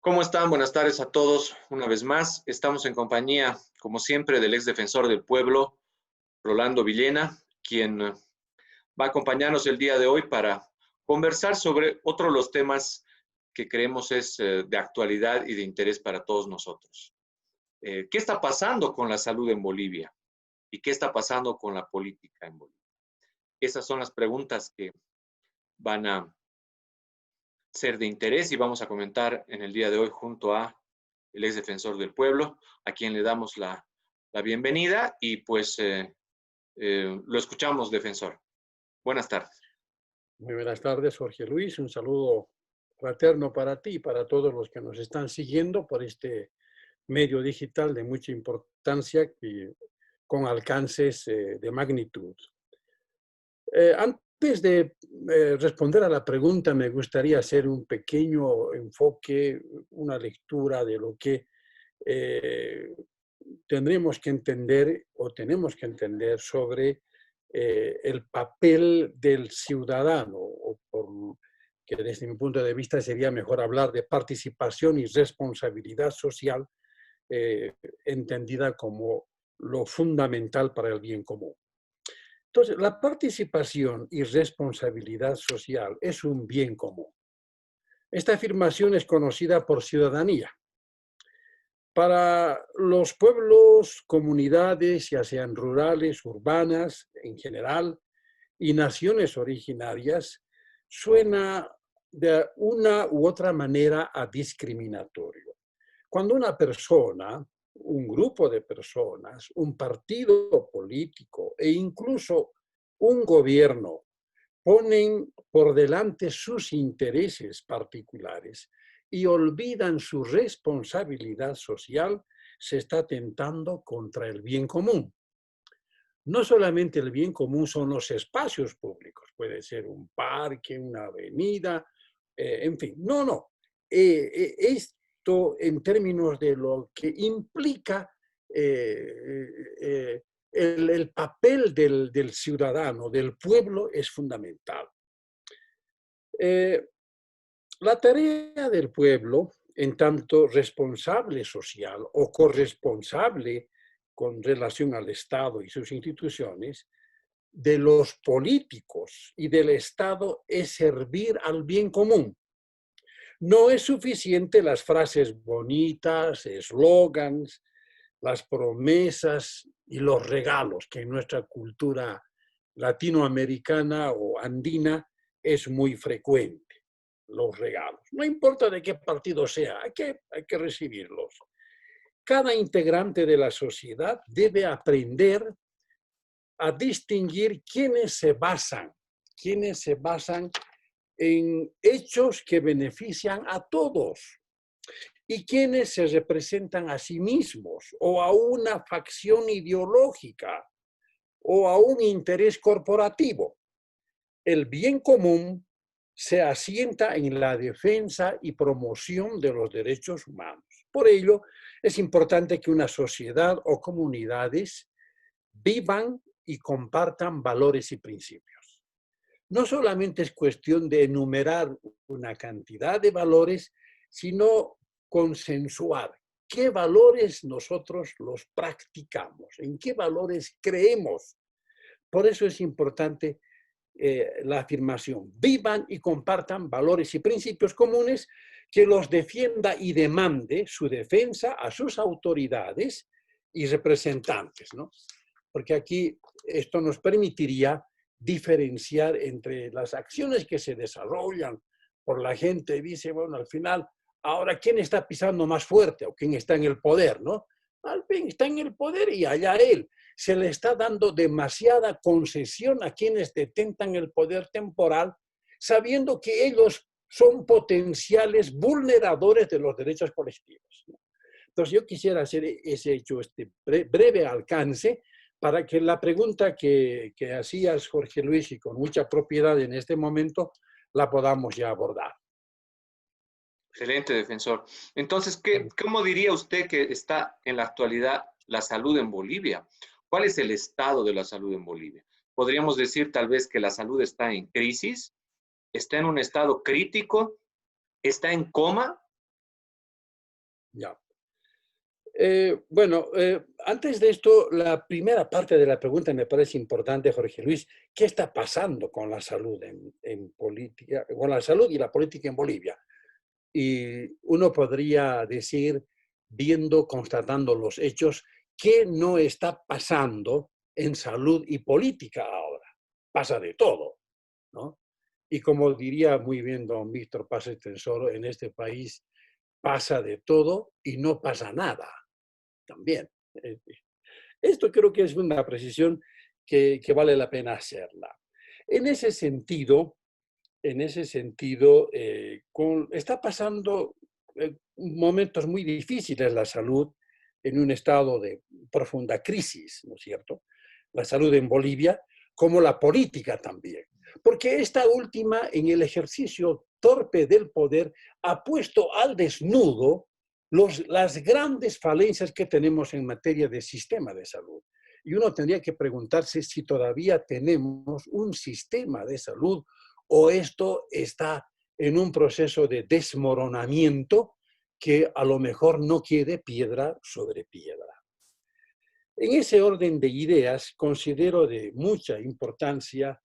¿Cómo están? Buenas tardes a todos. Una vez más, estamos en compañía, como siempre, del ex defensor del pueblo, Rolando Villena, quien va a acompañarnos el día de hoy para conversar sobre otro de los temas que creemos es de actualidad y de interés para todos nosotros. ¿Qué está pasando con la salud en Bolivia? ¿Y qué está pasando con la política en Bolivia? Esas son las preguntas que van a ser de interés y vamos a comentar en el día de hoy junto a el ex defensor del pueblo, a quien le damos la bienvenida y pues lo escuchamos, defensor. Buenas tardes. Muy buenas tardes, Jorge Luis. Un saludo fraterno para ti y para todos los que nos están siguiendo por este medio digital de mucha importancia y con alcances de magnitud. Antes de responder a la pregunta, me gustaría hacer un pequeño enfoque, una lectura de lo que eh, tendremos que entender o tenemos que entender sobre el papel del ciudadano, o por, que desde mi punto de vista sería mejor hablar de participación y responsabilidad social, eh, entendida como lo fundamental para el bien común. Entonces, la participación y responsabilidad social es un bien común. Esta afirmación es conocida por ciudadanía. Para los pueblos, comunidades, ya sean rurales, urbanas en general, y naciones originarias, suena de una u otra manera a discriminatorio. Cuando una persona, un grupo de personas, un partido político e incluso un gobierno ponen por delante sus intereses particulares y olvidan su responsabilidad social, se está atentando contra el bien común. No solamente el bien común son los espacios públicos, puede ser un parque, una avenida, en fin, no. Esto en términos de lo que implica el papel del ciudadano, del pueblo, es fundamental. La tarea del pueblo, en tanto responsable social o corresponsable con relación al Estado y sus instituciones, de los políticos y del Estado es servir al bien común. No es suficiente las frases bonitas, eslogans, las promesas y los regalos, que en nuestra cultura latinoamericana o andina es muy frecuente, los regalos. No importa de qué partido sea, hay que recibirlos. Cada integrante de la sociedad debe aprender a distinguir quiénes se basan en hechos que benefician a todos y quienes se representan a sí mismos o a una facción ideológica o a un interés corporativo. El bien común se asienta en la defensa y promoción de los derechos humanos. Por ello, es importante que una sociedad o comunidades vivan y compartan valores y principios. No solamente es cuestión de enumerar una cantidad de valores, sino consensuar qué valores nosotros los practicamos, en qué valores creemos. Por eso es importante la afirmación: vivan y compartan valores y principios comunes, que los defienda y demande su defensa a sus autoridades y representantes, ¿no? Porque aquí esto nos permitiría diferenciar entre las acciones que se desarrollan por la gente. Dice, bueno, al final, ahora, ¿quién está pisando más fuerte o quién está en el poder, no? Al fin, está en el poder y allá él. Se le está dando demasiada concesión a quienes detentan el poder temporal, sabiendo que ellos son potenciales vulneradores de los derechos colectivos. Entonces, yo quisiera hacer ese hecho, este breve alcance, para que la pregunta que hacías, Jorge Luis, y con mucha propiedad en este momento, la podamos ya abordar. Excelente, defensor. Entonces, ¿cómo diría usted que está en la actualidad la salud en Bolivia? ¿Cuál es el estado de la salud en Bolivia? Podríamos decir tal vez que la salud está en crisis, está en un estado crítico, está en coma. Ya. Bueno, antes de esto, la primera parte de la pregunta me parece importante, Jorge Luis. ¿Qué está pasando con la salud en política, con la salud y la política en Bolivia? Y uno podría decir, viendo, constatando los hechos, ¿qué no está pasando en salud y política ahora? Pasa de todo, ¿no? Y como diría muy bien don Víctor Paz Tensoro, en este país pasa de todo y no pasa nada también. Esto creo que es una precisión que vale la pena hacerla. En ese sentido, está pasando momentos muy difíciles la salud en un estado de profunda crisis, ¿no es cierto? La salud en Bolivia, como la política también. Porque esta última, en el ejercicio torpe del poder, ha puesto al desnudo las grandes falencias que tenemos en materia de sistema de salud. Y uno tendría que preguntarse si todavía tenemos un sistema de salud o esto está en un proceso de desmoronamiento que a lo mejor no quede piedra sobre piedra. En ese orden de ideas, considero de mucha importancia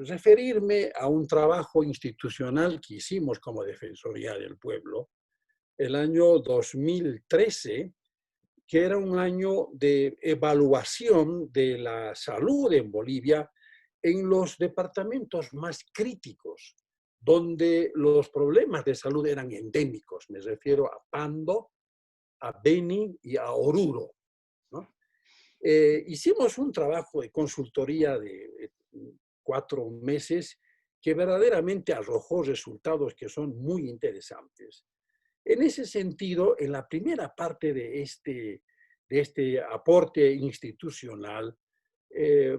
referirme a un trabajo institucional que hicimos como Defensoría del Pueblo el año 2013, que era un año de evaluación de la salud en Bolivia en los departamentos más críticos, donde los problemas de salud eran endémicos. Me refiero a Pando, a Beni y a Oruro, ¿no? Hicimos un trabajo de consultoría de 4 meses que verdaderamente arrojó resultados que son muy interesantes. En ese sentido, en la primera parte de este aporte institucional, eh,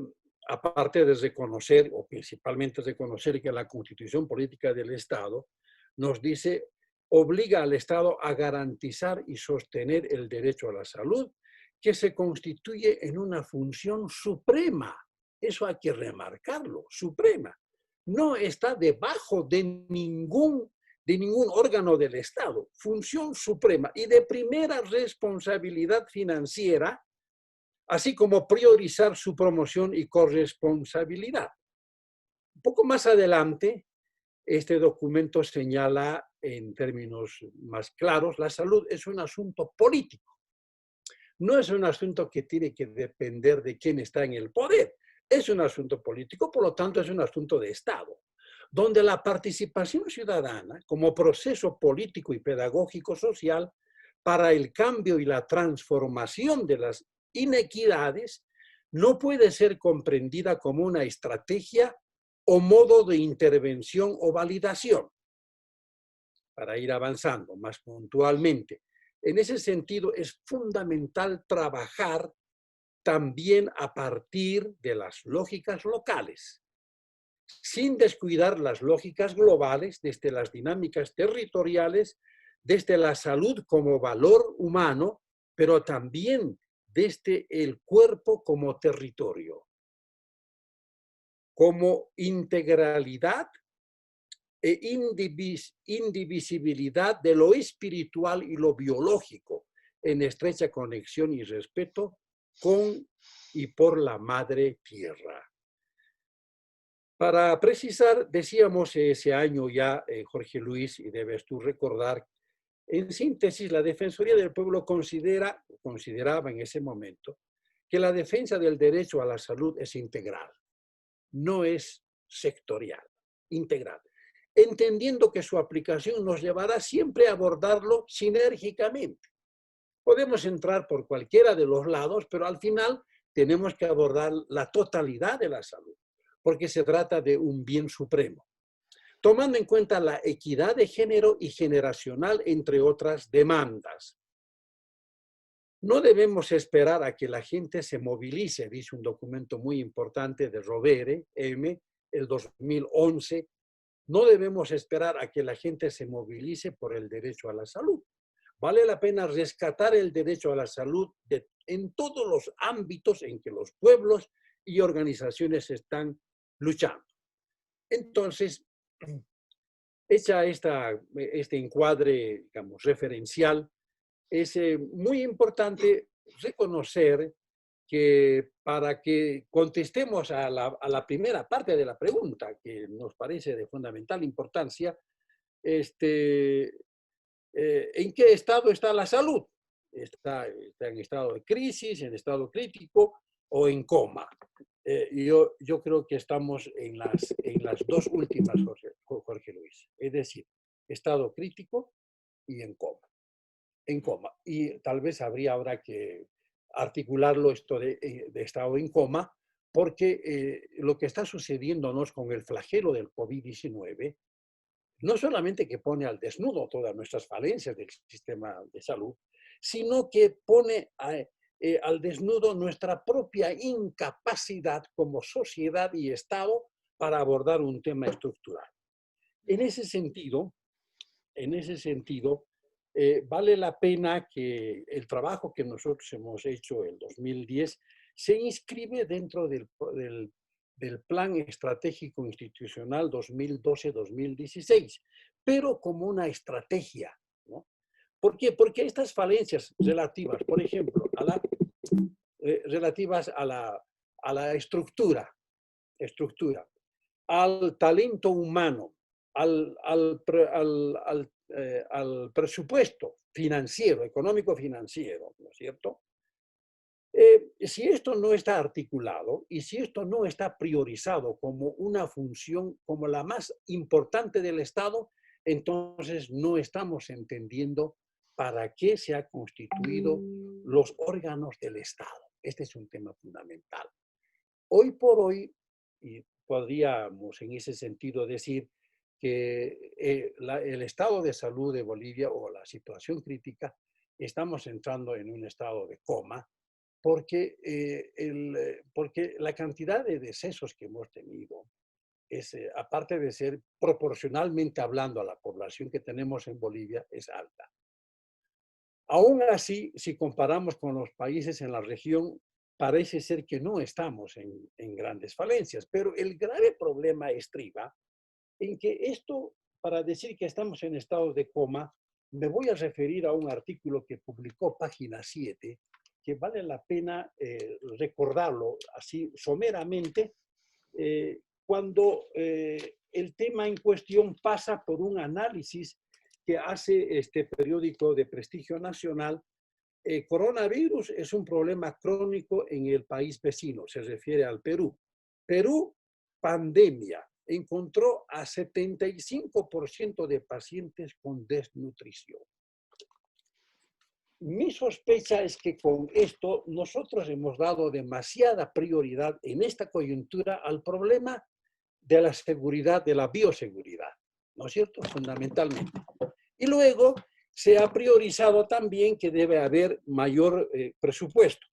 aparte de reconocer, o principalmente reconocer que la Constitución Política del Estado nos dice, obliga al Estado a garantizar y sostener el derecho a la salud, que se constituye en una función suprema. Eso hay que remarcarlo, suprema. No está debajo de ningún órgano del Estado, función suprema y de primera responsabilidad financiera, así como priorizar su promoción y corresponsabilidad. Un poco más adelante, este documento señala en términos más claros, la salud es un asunto político. No es un asunto que tiene que depender de quién está en el poder. Es un asunto político, por lo tanto es un asunto de Estado, donde la participación ciudadana como proceso político y pedagógico social para el cambio y la transformación de las inequidades no puede ser comprendida como una estrategia o modo de intervención o validación. Para ir avanzando más puntualmente, en ese sentido es fundamental trabajar también a partir de las lógicas locales, sin descuidar las lógicas globales, desde las dinámicas territoriales, desde la salud como valor humano, pero también desde el cuerpo como territorio, como integralidad e indivisibilidad de lo espiritual y lo biológico, en estrecha conexión y respeto con y por la madre tierra. Para precisar, decíamos ese año ya, Jorge Luis, y debes tú recordar, en síntesis, la Defensoría del Pueblo consideraba en ese momento que la defensa del derecho a la salud es integral, no es sectorial, integral, entendiendo que su aplicación nos llevará siempre a abordarlo sinérgicamente. Podemos entrar por cualquiera de los lados, pero al final tenemos que abordar la totalidad de la salud, porque se trata de un bien supremo, tomando en cuenta la equidad de género y generacional, entre otras demandas. No debemos esperar a que la gente se movilice, dice un documento muy importante de Rovere, M., el 2011. No debemos esperar a que la gente se movilice por el derecho a la salud. Vale la pena rescatar el derecho a la salud en todos los ámbitos en que los pueblos y organizaciones están luchando. Entonces, hecha este encuadre, digamos, referencial, es muy importante reconocer que para que contestemos a la primera parte de la pregunta, que nos parece de fundamental importancia, ¿en qué estado está la salud? ¿Está en estado de crisis, en estado crítico o en coma? Yo creo que estamos en las dos últimas, Jorge Luis. Es decir, estado crítico y en coma. En coma. Y tal vez habrá que articularlo esto de estado en coma, porque lo que está sucediéndonos con el flagelo del COVID-19 no solamente que pone al desnudo todas nuestras falencias del sistema de salud, sino que pone al desnudo nuestra propia incapacidad como sociedad y Estado para abordar un tema estructural. En ese sentido, vale la pena que el trabajo que nosotros hemos hecho en 2010 se inscribe dentro del Plan Estratégico Institucional 2012-2016, pero como una estrategia, ¿no? ¿Por qué? Porque estas falencias relativas, por ejemplo, relativas a la estructura, al talento humano, al presupuesto financiero, económico-financiero, ¿no es cierto? Si esto no está articulado y si esto no está priorizado como una función, como la más importante del Estado, entonces no estamos entendiendo para qué se han constituido los órganos del Estado. Este es un tema fundamental. Hoy por hoy, y podríamos en ese sentido decir que el estado de salud de Bolivia o la situación crítica, estamos entrando en un estado de coma porque, porque la cantidad de decesos que hemos tenido es, aparte de ser proporcionalmente hablando a la población que tenemos en Bolivia, es alta. Aún así, si comparamos con los países en la región, parece ser que no estamos en grandes falencias, pero el grave problema estriba en que esto, para decir que estamos en estado de coma, me voy a referir a un artículo que publicó Página 7, que vale la pena recordarlo así someramente, cuando el tema en cuestión pasa por un análisis que hace este periódico de prestigio nacional. Coronavirus es un problema crónico en el país vecino, se refiere al Perú. Perú, pandemia, encontró a 75% de pacientes con desnutrición. Mi sospecha es que con esto nosotros hemos dado demasiada prioridad en esta coyuntura al problema de la seguridad, de la bioseguridad, ¿no es cierto? Fundamentalmente. Y luego se ha priorizado también que debe haber mayor presupuesto.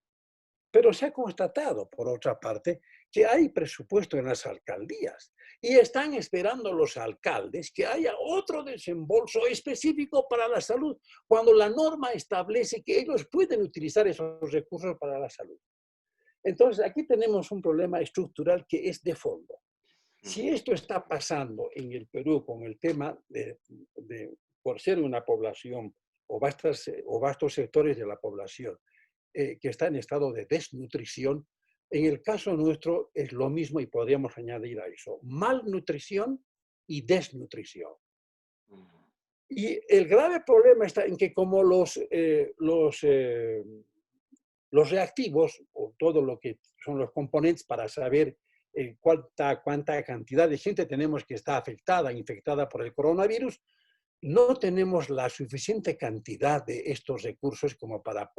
Pero se ha constatado, por otra parte, que hay presupuesto en las alcaldías y están esperando los alcaldes que haya otro desembolso específico para la salud, cuando la norma establece que ellos pueden utilizar esos recursos para la salud. Entonces, aquí tenemos un problema estructural que es de fondo. Si esto está pasando en el Perú con el tema por ser una población o vastos sectores de la población que está en estado de desnutrición, en el caso nuestro es lo mismo y podríamos añadir a eso, malnutrición y desnutrición. Y el grave problema está en que como los reactivos, o todo lo que son los componentes para saber cuánta cantidad de gente tenemos que está infectada por el coronavirus, no tenemos la suficiente cantidad de estos recursos como para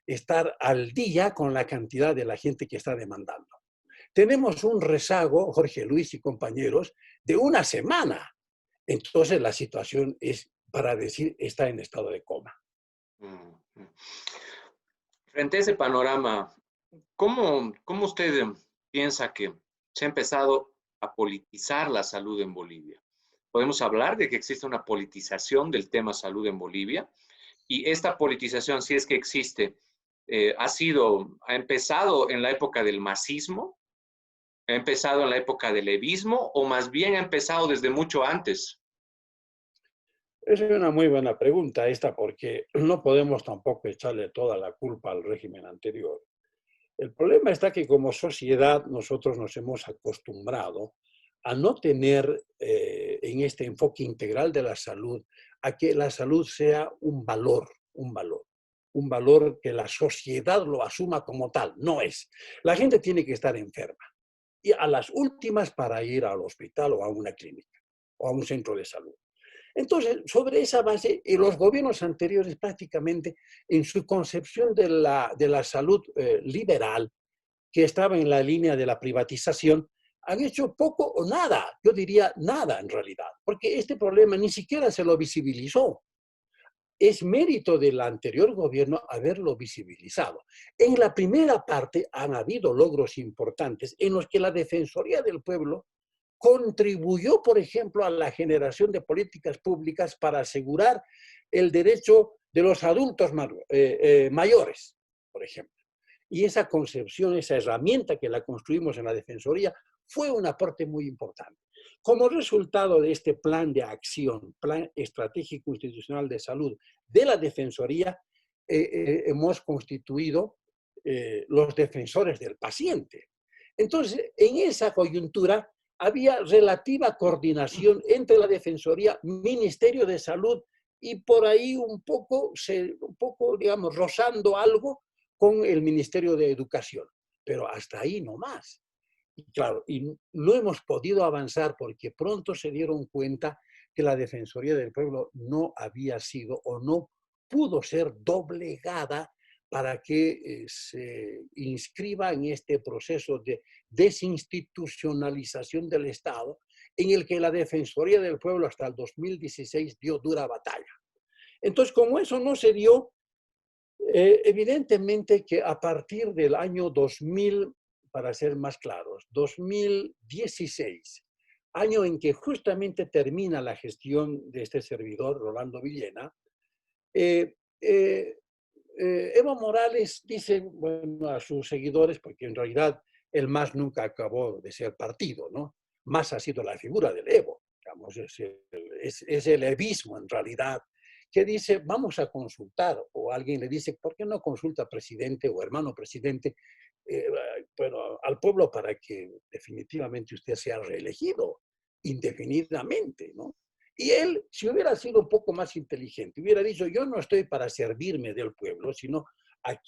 estar al día con la cantidad de la gente que está demandando. Tenemos un rezago, Jorge Luis y compañeros, de una semana. Entonces la situación es, para decir, está en estado de coma. Frente a ese panorama, ¿cómo usted piensa que se ha empezado a politizar la salud en Bolivia? Podemos hablar de que existe una politización del tema salud en Bolivia, y esta politización, si es que existe, ha empezado en la época del masismo, ha empezado en la época del levismo, o más bien ha empezado desde mucho antes. Esa es una muy buena pregunta esta, porque no podemos tampoco echarle toda la culpa al régimen anterior. El problema está que como sociedad nosotros nos hemos acostumbrado a no tener en este enfoque integral de la salud, a que la salud sea un valor que la sociedad lo asuma como tal. No es. La gente tiene que estar enferma y a las últimas para ir al hospital o a una clínica o a un centro de salud. Entonces, sobre esa base, los gobiernos anteriores prácticamente en su concepción de la salud liberal, que estaba en la línea de la privatización, han hecho poco o nada, yo diría nada en realidad, porque este problema ni siquiera se lo visibilizó. Es mérito del anterior gobierno haberlo visibilizado. En la primera parte han habido logros importantes en los que la Defensoría del Pueblo contribuyó, por ejemplo, a la generación de políticas públicas para asegurar el derecho de los adultos mayores, por ejemplo. Y esa concepción, esa herramienta que la construimos en la Defensoría, fue un aporte muy importante. Como resultado de este plan de acción, plan estratégico institucional de salud de la Defensoría, hemos constituido los defensores del paciente. Entonces, en esa coyuntura, había relativa coordinación entre la Defensoría, Ministerio de Salud y por ahí un poco, digamos, rozando algo con el Ministerio de Educación. Pero hasta ahí no más. Y claro, y no hemos podido avanzar porque pronto se dieron cuenta que la Defensoría del Pueblo no había sido o no pudo ser doblegada para que se inscriba en este proceso de desinstitucionalización del Estado, en el que la Defensoría del Pueblo hasta el 2016 dio dura batalla. Entonces, como eso no se dio, evidentemente que a partir del año 2000, para ser más claros, 2016, año en que justamente termina la gestión de este servidor, Rolando Villena, Evo Morales dice, bueno, a sus seguidores, porque en realidad el MAS nunca acabó de ser partido, ¿no? MAS ha sido la figura del Evo, digamos, es el evismo en realidad, que dice, vamos a consultar, o alguien le dice, ¿por qué no consulta presidente o hermano presidente, eh, bueno, al pueblo para que definitivamente usted sea reelegido indefinidamente, ¿no? Y él, si hubiera sido un poco más inteligente, hubiera dicho, yo no estoy para servirme del pueblo, sino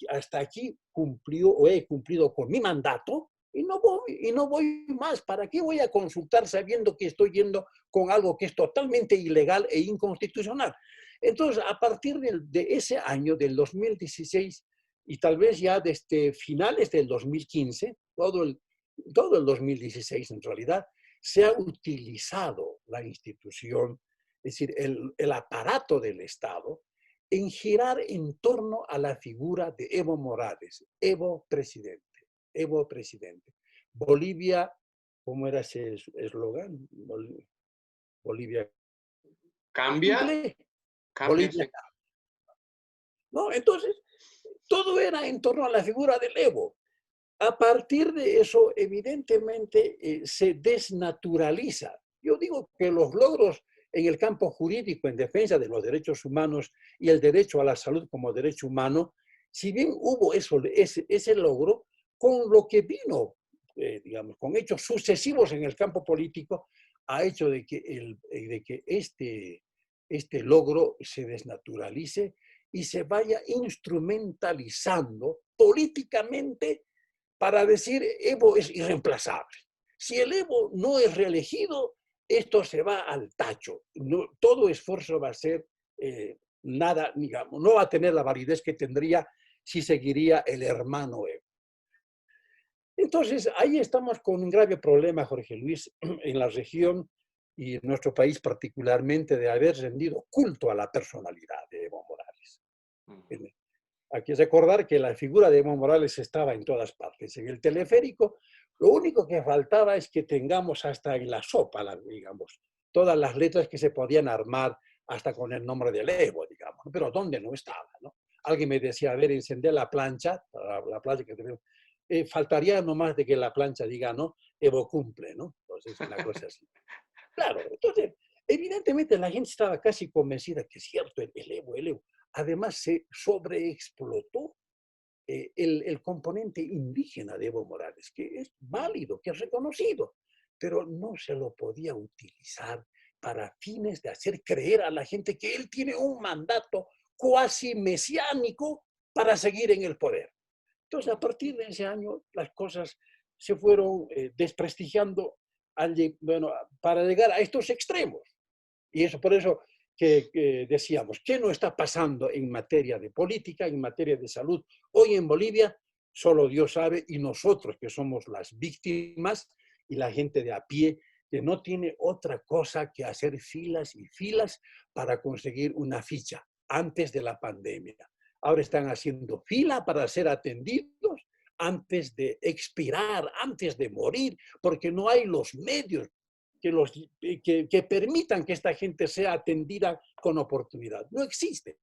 hasta aquí cumplió o he cumplido con mi mandato y no voy más. ¿Para qué voy a consultar sabiendo que estoy yendo con algo que es totalmente ilegal e inconstitucional? Entonces, a partir de ese año, del 2016, y tal vez ya desde finales del 2015, todo el 2016 en realidad, se ha utilizado la institución, es decir, el aparato del Estado, en girar en torno a la figura de Evo Morales, Evo presidente, Evo presidente. Bolivia, ¿cómo era ese eslogan? Bolivia ¿Cambia? cumple, ¿Cambia? Bolivia Sí. ¿no? Entonces, todo era en torno a la figura del Evo. A partir de eso, evidentemente, se desnaturaliza. Yo digo que los logros en el campo jurídico en defensa de los derechos humanos y el derecho a la salud como derecho humano, si bien hubo ese logro, con lo que vino, digamos, con hechos sucesivos en el campo político, ha hecho de que este logro se desnaturalice y se vaya instrumentalizando políticamente para decir Evo es irreemplazable. Si el Evo no es reelegido, esto se va al tacho. No, todo esfuerzo va a ser nada, digamos, no va a tener la validez que tendría si seguiría el hermano Evo. Entonces, ahí estamos con un grave problema, Jorge Luis, en la región y en nuestro país particularmente, de haber rendido culto a la personalidad de Evo Morales. Hay que recordar que la figura de Evo Morales estaba en todas partes. En el teleférico, lo único que faltaba es que tengamos hasta en la sopa, digamos, todas las letras que se podían armar hasta con el nombre de Evo, digamos. Pero ¿dónde no estaba? ¿No? Alguien me decía, a ver, encender la plancha que tenemos. Faltaría nomás de que la plancha diga, ¿no? Evo cumple, ¿no? Entonces, una cosa así. Claro, entonces, evidentemente la gente estaba casi convencida que es cierto, el Evo. Además se sobreexplotó el componente indígena de Evo Morales, que es válido, que es reconocido, pero no se lo podía utilizar para fines de hacer creer a la gente que él tiene un mandato cuasi mesiánico para seguir en el poder. Entonces, a partir de ese año, las cosas se fueron desprestigiando bueno, para llegar a estos extremos. Y eso por eso que decíamos, ¿qué no está pasando en materia de política, en materia de salud? Hoy en Bolivia, solo Dios sabe, y nosotros que somos las víctimas y la gente de a pie, que no tiene otra cosa que hacer filas y filas para conseguir una ficha antes de la pandemia. Ahora están haciendo fila para ser atendidos antes de expirar, antes de morir, porque no hay los medios que permitan que esta gente sea atendida con oportunidad. No existe.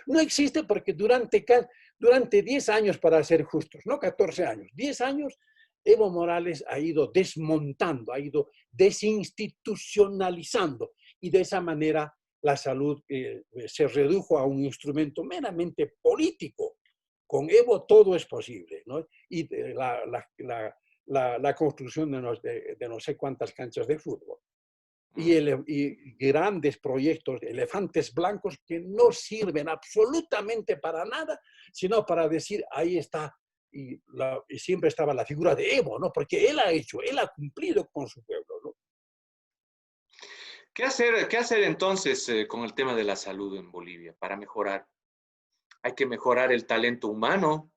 No existe porque durante 10 años, para ser justos, no 14 años, 10 años, Evo Morales ha ido desmontando, ha ido desinstitucionalizando y de esa manera la salud se redujo a un instrumento meramente político. Con Evo todo es posible, ¿no? Y la construcción de no sé cuántas canchas de fútbol. Y grandes proyectos, elefantes blancos que no sirven absolutamente para nada, sino para decir, ahí está, y siempre estaba la figura de Evo, ¿no? Porque él ha hecho, él ha cumplido con su pueblo, ¿no? Qué hacer entonces con el tema de la salud en Bolivia para mejorar? Hay que mejorar el talento humano,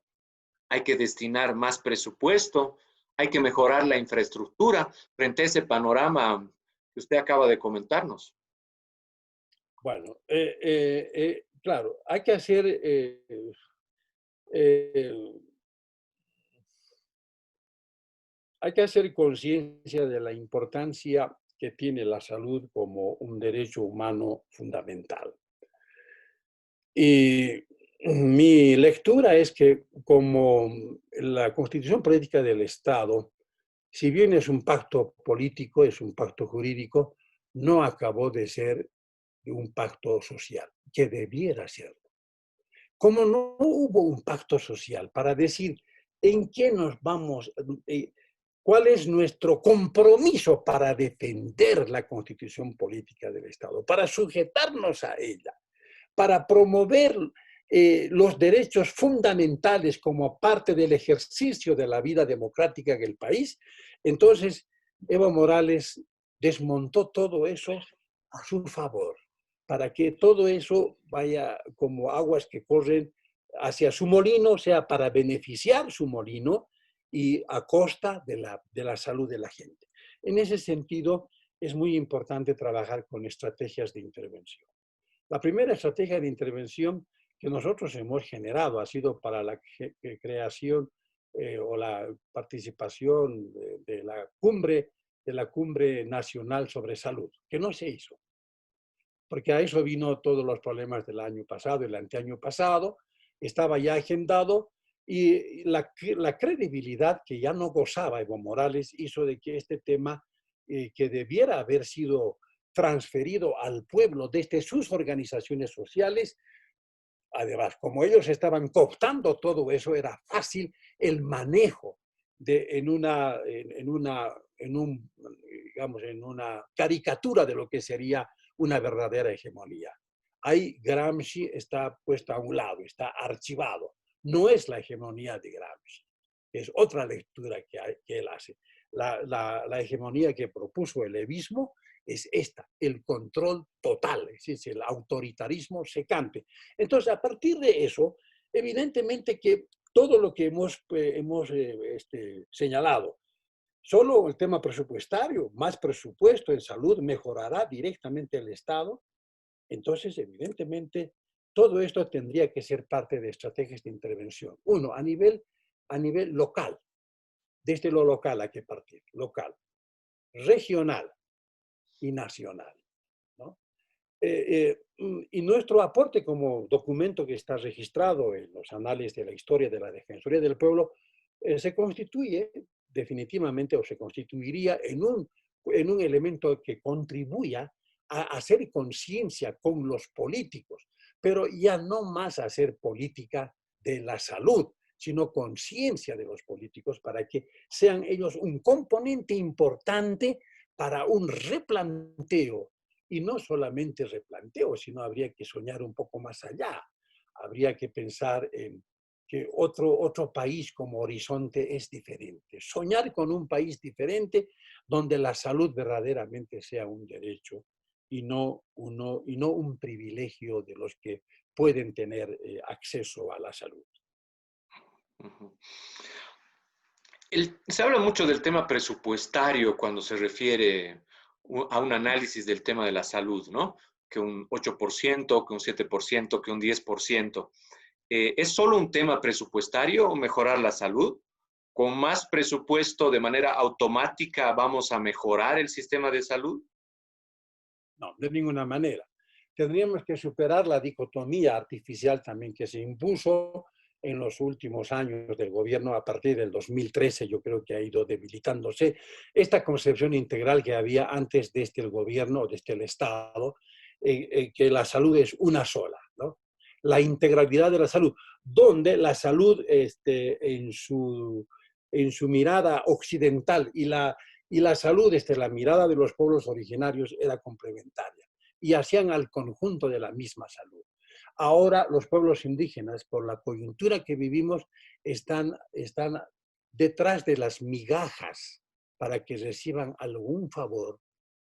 hay que destinar más presupuesto, hay que mejorar la infraestructura frente a ese panorama que usted acaba de comentarnos. Bueno, claro, hay que hacer, eh, hay que hacer conciencia de la importancia que tiene la salud como un derecho humano fundamental. Y mi lectura es que como la Constitución Política del Estado, si bien es un pacto político, es un pacto jurídico, no acabó de ser un pacto social, que debiera serlo. Como no hubo un pacto social para decir en qué nos vamos, cuál es nuestro compromiso para defender la Constitución Política del Estado, para sujetarnos a ella, para promover los derechos fundamentales como parte del ejercicio de la vida democrática en el país, entonces Evo Morales desmontó todo eso a su favor, para que todo eso vaya como aguas que corren hacia su molino, o sea, para beneficiar su molino y a costa de la salud de la gente. En ese sentido, es muy importante trabajar con estrategias de intervención. La primera estrategia de intervención que nosotros hemos generado ha sido para la creación o la participación de la cumbre nacional sobre salud, que no se hizo, porque a eso vino todos los problemas del año pasado, el anteaño pasado, estaba ya agendado y la credibilidad que ya no gozaba Evo Morales hizo de que este tema que debiera haber sido transferido al pueblo desde sus organizaciones sociales. Además, como ellos estaban cooptando todo eso, era fácil el manejo digamos, en una caricatura de lo que sería una verdadera hegemonía. Ahí Gramsci está puesto a un lado, está archivado. No es la hegemonía de Gramsci, es otra lectura que él hace. La hegemonía que propuso el levismo es esta, el control total, es decir, el autoritarismo secante. Entonces, a partir de eso, evidentemente que todo lo que hemos señalado, solo el tema presupuestario, más presupuesto en salud mejorará directamente el Estado, entonces, evidentemente, todo esto tendría que ser parte de estrategias de intervención. Uno, a nivel local, desde lo local hay que partir, local, regional y nacional, ¿no? Y nuestro aporte como documento que está registrado en los anales de la historia de la Defensoría del Pueblo se constituye definitivamente o se constituiría en un elemento que contribuya a hacer conciencia con los políticos, pero ya no más hacer política de la salud, sino conciencia de los políticos para que sean ellos un componente importante para un replanteo. Y no solamente replanteo, sino habría que soñar un poco más allá. Habría que pensar en que otro país como horizonte es diferente. Soñar con un país diferente donde la salud verdaderamente sea un derecho y no un privilegio de los que pueden tener acceso a la salud. Ujú. Se habla mucho del tema presupuestario cuando se refiere a un análisis del tema de la salud, ¿no? Que un 8%, que un 7%, que un 10%. ¿Es solo un tema presupuestario o mejorar la salud? ¿Con más presupuesto de manera automática vamos a mejorar el sistema de salud? No, de ninguna manera. Tendríamos que superar la dicotomía artificial también que se impuso en los últimos años del gobierno, a partir del 2013, yo creo que ha ido debilitándose esta concepción integral que había antes desde el gobierno, desde el Estado, que la salud es una sola, ¿no? La integralidad de la salud, donde la salud en su mirada occidental y la salud desde la mirada de los pueblos originarios era complementaria y hacían al conjunto de la misma salud. Ahora los pueblos indígenas, por la coyuntura que vivimos, están detrás de las migajas para que reciban algún favor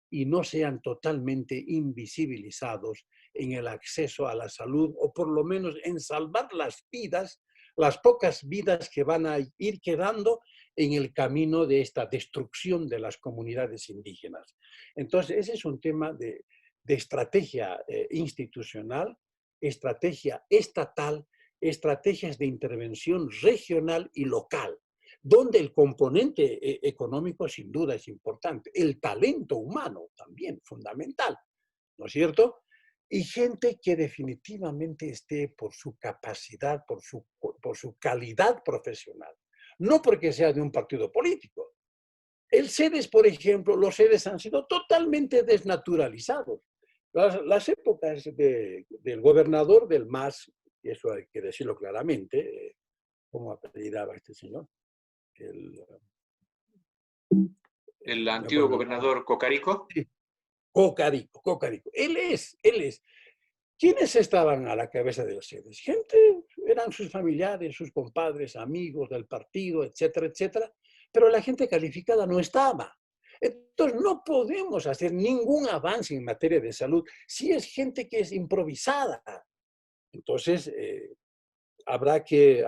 y no sean totalmente invisibilizados en el acceso a la salud o por lo menos en salvar las vidas, las pocas vidas que van a ir quedando en el camino de esta destrucción de las comunidades indígenas. Entonces, ese es un tema de estrategia institucional, estrategia estatal, estrategias de intervención regional y local, donde el componente económico sin duda es importante, el talento humano también fundamental, ¿no es cierto? Y gente que definitivamente esté por su capacidad, por su calidad profesional, no porque sea de un partido político. El CEDES, por ejemplo, los CEDES han sido totalmente desnaturalizados. Las épocas del gobernador del MAS, y eso hay que decirlo claramente, ¿cómo apellidaba este señor? El, El me antiguo acuerdo el nombre. gobernador Cocarico. Sí, Cocarico. Él es. ¿Quiénes estaban a la cabeza de los CEDES? Gente, eran sus familiares, sus compadres, amigos del partido, etcétera, etcétera, pero la gente calificada no estaba. Entonces, no podemos hacer ningún avance en materia de salud si es gente que es improvisada. Entonces, habrá que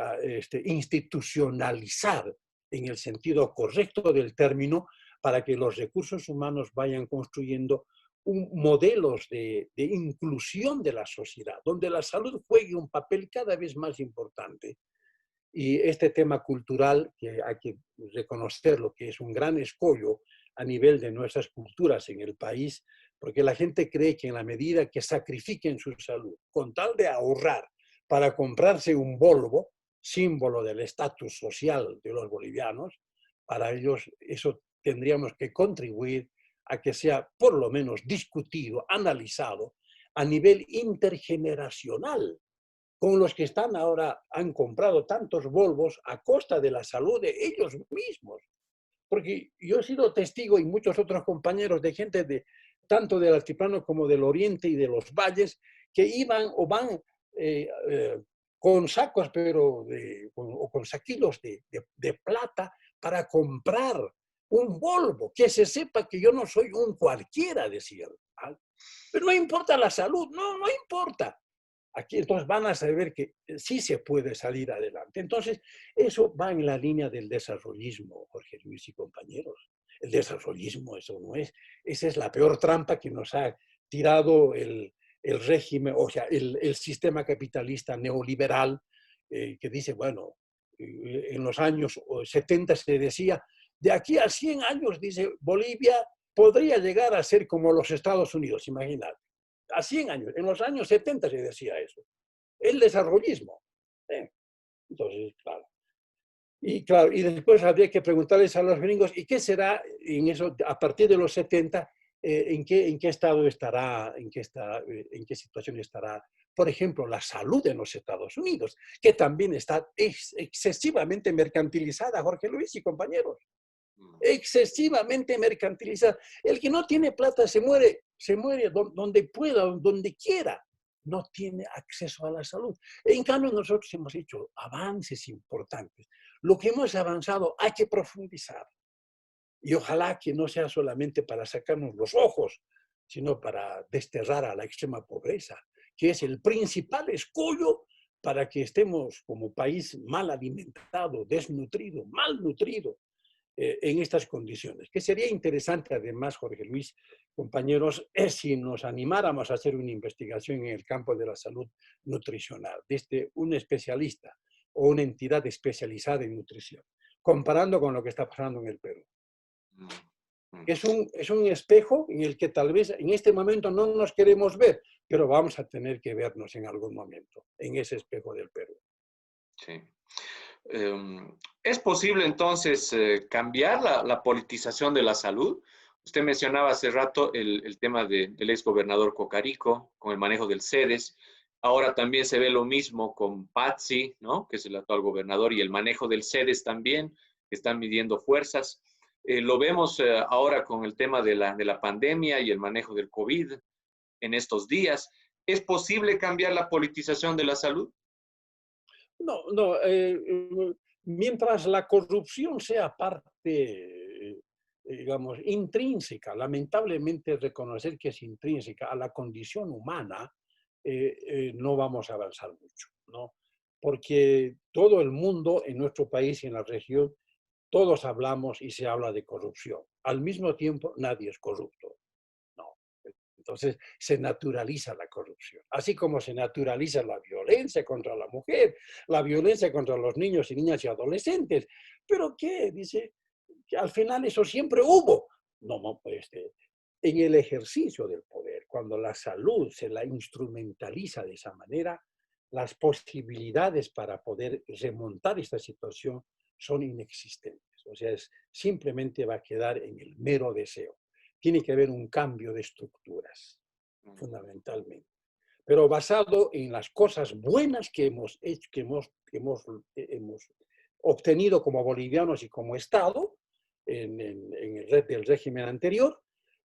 institucionalizar en el sentido correcto del término para que los recursos humanos vayan construyendo modelos de inclusión de la sociedad, donde la salud juegue un papel cada vez más importante. Y este tema cultural, que hay que reconocerlo, que es un gran escollo a nivel de nuestras culturas en el país, porque la gente cree que en la medida que sacrifiquen su salud, con tal de ahorrar para comprarse un Volvo, símbolo del estatus social de los bolivianos, para ellos eso tendríamos que contribuir a que sea por lo menos discutido, analizado a nivel intergeneracional, con los que están ahora, han comprado tantos Volvos a costa de la salud de ellos mismos. Porque yo he sido testigo y muchos otros compañeros de gente tanto del altiplano como del oriente y de los valles que iban o van con sacos, o con saquilos de plata para comprar un Volvo, que se sepa que yo no soy un cualquiera, decían. Pero no importa la salud, no importa. Aquí entonces van a saber que sí se puede salir adelante. Entonces, eso va en la línea del desarrollismo, Jorge Luis y compañeros. El desarrollismo, eso no es. Esa es la peor trampa que nos ha tirado el régimen, o sea, el sistema capitalista neoliberal, que dice, bueno, en los años 70 se decía, de aquí a 100 años, dice, Bolivia podría llegar a ser como los Estados Unidos, imagínate a 100 años, en los años 70 se decía eso, el desarrollismo. Entonces, claro, y después habría que preguntarles a los gringos, ¿y qué será en eso a partir de los 70? en qué estado estará, en qué situación estará, por ejemplo, la salud en los Estados Unidos, que también está excesivamente mercantilizada, Jorge Luis y compañeros, Mm. excesivamente mercantilizada. El que no tiene plata se muere donde pueda, donde quiera. No tiene acceso a la salud. En cambio, nosotros hemos hecho avances importantes. Lo que hemos avanzado hay que profundizar. Y ojalá que no sea solamente para sacarnos los ojos, sino para desterrar a la extrema pobreza, que es el principal escollo para que estemos como país mal alimentado, desnutrido, malnutrido, en estas condiciones. Que sería interesante, además, Jorge Luis, compañeros, es si nos animáramos a hacer una investigación en el campo de la salud nutricional, desde un especialista o una entidad especializada en nutrición, comparando con lo que está pasando en el Perú. Mm. Mm. Es un espejo en el que tal vez en este momento no nos queremos ver, pero vamos a tener que vernos en algún momento, en ese espejo del Perú. Sí. ¿Es posible entonces cambiar la politización de la salud? Usted mencionaba hace rato el tema del exgobernador Cocarico con el manejo del CEDES. Ahora también se ve lo mismo con Patxi, ¿no? Que es el actual gobernador, y el manejo del CEDES también, que están midiendo fuerzas. Lo vemos ahora con el tema de la pandemia y el manejo del COVID en estos días. ¿Es posible cambiar la politización de la salud? No, no, mientras la corrupción sea parte, digamos, intrínseca, lamentablemente reconocer que es intrínseca a la condición humana, no vamos a avanzar mucho, ¿no? Porque todo el mundo en nuestro país y en la región, todos hablamos y se habla de corrupción. Al mismo tiempo, nadie es corrupto. No. Entonces se naturaliza la corrupción, así como se naturaliza la violencia contra la mujer, la violencia contra los niños y niñas y adolescentes. ¿Pero qué? Dice, que al final eso siempre hubo. No, no, pues en el ejercicio del poder, cuando la salud se la instrumentaliza de esa manera, las posibilidades para poder remontar esta situación son inexistentes. O sea, simplemente va a quedar en el mero deseo. Tiene que haber un cambio de estructuras, fundamentalmente, pero basado en las cosas buenas que hemos hecho, hemos obtenido como bolivianos y como Estado en el red del régimen anterior,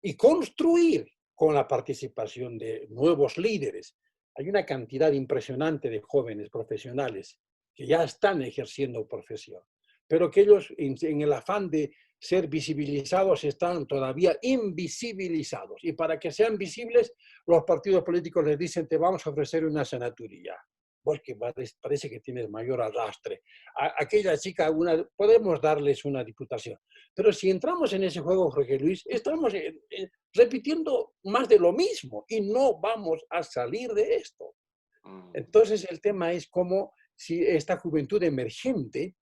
y construir con la participación de nuevos líderes. Hay una cantidad impresionante de jóvenes profesionales que ya están ejerciendo profesión, pero que ellos en el afán de ser visibilizados están todavía invisibilizados. Y para que sean visibles, los partidos políticos les dicen, te vamos a ofrecer una senaturía, porque parece que tienes mayor arrastre. A aquella chica, podemos darles una diputación. Pero si entramos en ese juego, Jorge Luis, estamos repitiendo más de lo mismo y no vamos a salir de esto. Entonces el tema es cómo si esta juventud emergente,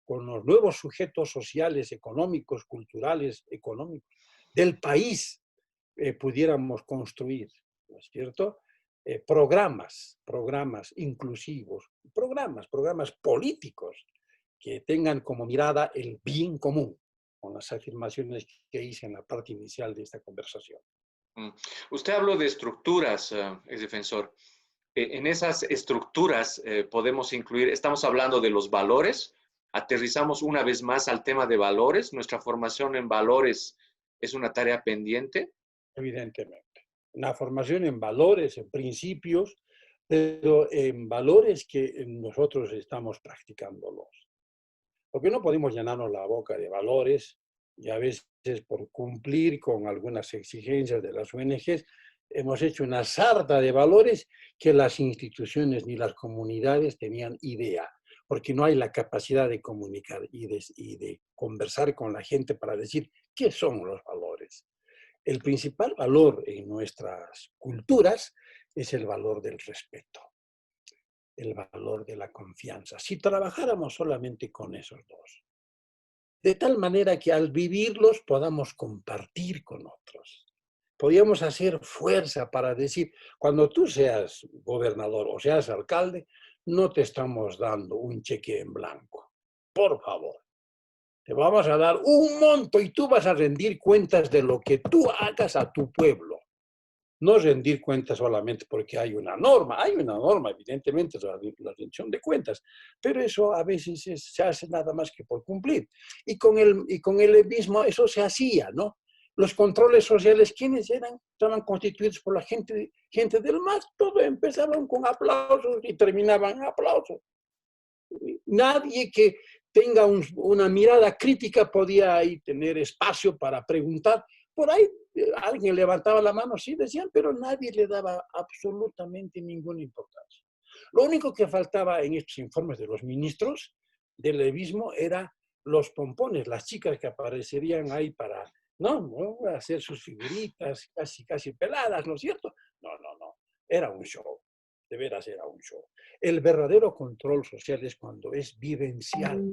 con los nuevos sujetos sociales, económicos, culturales, económicos del país, pudiéramos construir, ¿no es cierto? Programas inclusivos, programas políticos que tengan como mirada el bien común, con las afirmaciones que hice en la parte inicial de esta conversación. Mm. Usted habló de estructuras, ex defensor. En esas estructuras podemos incluir, estamos hablando de los valores, aterrizamos una vez más al tema de valores, nuestra formación en valores es una tarea pendiente. Evidentemente. Una formación en valores, en principios, pero en valores que nosotros estamos practicándolos. Porque no podemos llenarnos la boca de valores y a veces por cumplir con algunas exigencias de las ONGs, hemos hecho una sarta de valores que las instituciones ni las comunidades tenían idea, porque no hay la capacidad de comunicar y de conversar con la gente para decir qué son los valores. El principal valor en nuestras culturas es el valor del respeto, el valor de la confianza. Si trabajáramos solamente con esos dos, de tal manera que al vivirlos podamos compartir con otros. Podríamos hacer fuerza para decir, cuando tú seas gobernador o seas alcalde, no te estamos dando un cheque en blanco. Por favor. Te vamos a dar un monto y tú vas a rendir cuentas de lo que tú hagas a tu pueblo. No rendir cuentas solamente porque hay una norma, evidentemente, la rendición de cuentas, pero eso a veces se hace nada más que por cumplir. Y con el mismo eso se hacía, ¿no? Los controles sociales, ¿quiénes eran? Estaban constituidos por la gente del MAS, todo empezaban con aplausos y terminaban en aplausos. Nadie que tenga una mirada crítica podía ahí tener espacio para preguntar. Por ahí alguien levantaba la mano, sí decían, pero nadie le daba absolutamente ninguna importancia. Lo único que faltaba en estos informes de los ministros del levismo era los pompones, las chicas que aparecerían ahí para, no, hacer sus figuritas casi peladas, ¿no es cierto? No, era un show, de veras era un show. El verdadero control social es cuando es vivencial.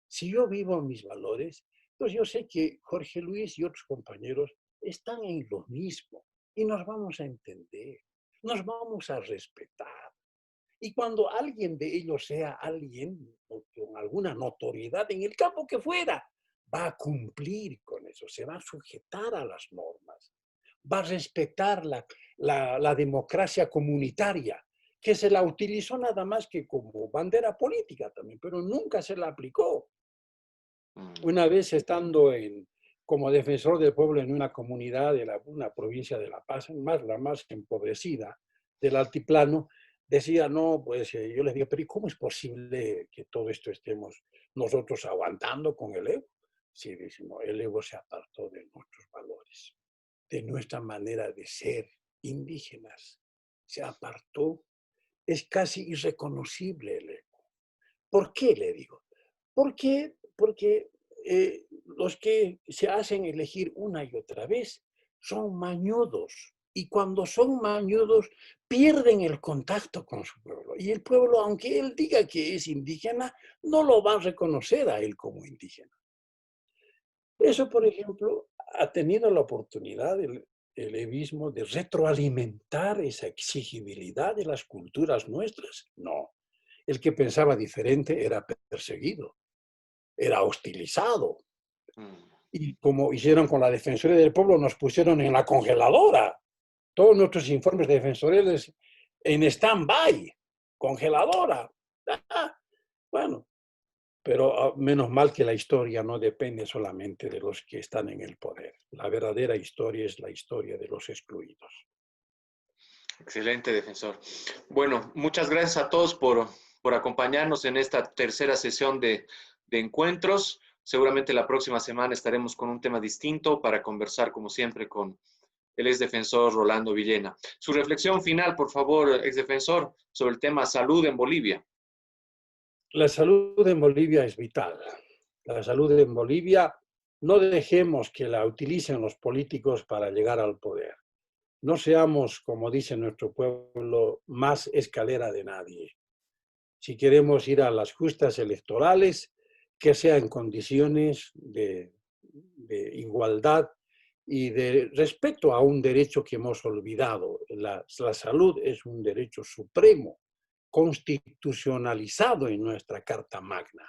Si yo vivo mis valores, pues yo sé que Jorge Luis y otros compañeros están en lo mismo y nos vamos a entender, nos vamos a respetar. Y cuando alguien de ellos sea alguien con alguna notoriedad en el campo que fuera, va a cumplir con eso, se va a sujetar a las normas, va a respetar la democracia comunitaria, que se la utilizó nada más que como bandera política también, pero nunca se la aplicó. Una vez estando como defensor del pueblo en una comunidad de una provincia de La Paz, la más empobrecida del altiplano, decía, no, pues yo les digo, pero ¿y cómo es posible que todo esto estemos nosotros aguantando con el Evo? Sí, dice, no, el Evo se apartó de nuestros valores, de nuestra manera de ser indígenas. Se apartó. Es casi irreconocible el Evo. ¿Por qué le digo? Porque los que se hacen elegir una y otra vez son mañudos. Y cuando son mañudos, pierden el contacto con su pueblo. Y el pueblo, aunque él diga que es indígena, no lo va a reconocer a él como indígena. Eso, por ejemplo, ha tenido la oportunidad el evismo de retroalimentar esa exigibilidad de las culturas nuestras. No. El que pensaba diferente era perseguido, era hostilizado. Y como hicieron con la Defensoría del Pueblo, nos pusieron en la congeladora. Todos nuestros informes defensoriales en stand-by, congeladora. Bueno, pero menos mal que la historia no depende solamente de los que están en el poder. La verdadera historia es la historia de los excluidos. Excelente, defensor. Bueno, muchas gracias a todos por acompañarnos en esta tercera sesión de encuentros. Seguramente la próxima semana estaremos con un tema distinto para conversar, como siempre, con el exdefensor Rolando Villena. Su reflexión final, por favor, exdefensor, sobre el tema salud en Bolivia. La salud en Bolivia es vital. La salud en Bolivia, no dejemos que la utilicen los políticos para llegar al poder. No seamos, como dice nuestro pueblo, más escalera de nadie. Si queremos ir a las justas electorales, que sea en condiciones de igualdad y de respeto a un derecho que hemos olvidado. La salud es un derecho supremo, constitucionalizado en nuestra Carta Magna.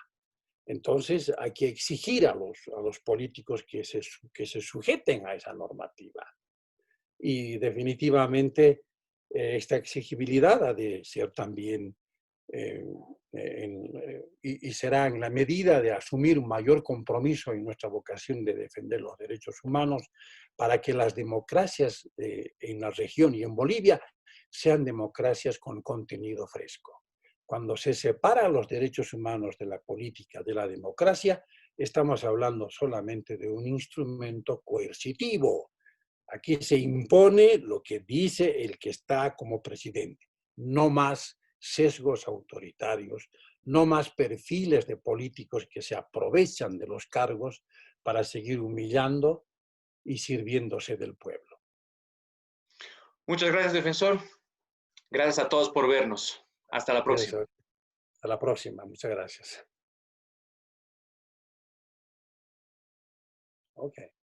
Entonces hay que exigir a los políticos que se sujeten a esa normativa. Y definitivamente esta exigibilidad ha de ser también y será en la medida de asumir un mayor compromiso en nuestra vocación de defender los derechos humanos para que las democracias en la región y en Bolivia sean democracias con contenido fresco. Cuando se separan los derechos humanos de la política, de la democracia, estamos hablando solamente de un instrumento coercitivo. Aquí se impone lo que dice el que está como presidente, no más sesgos autoritarios, no más perfiles de políticos que se aprovechan de los cargos para seguir humillando y sirviéndose del pueblo. Muchas gracias, defensor. Gracias a todos por vernos. Hasta la próxima. Hasta la próxima. Muchas gracias. Okay.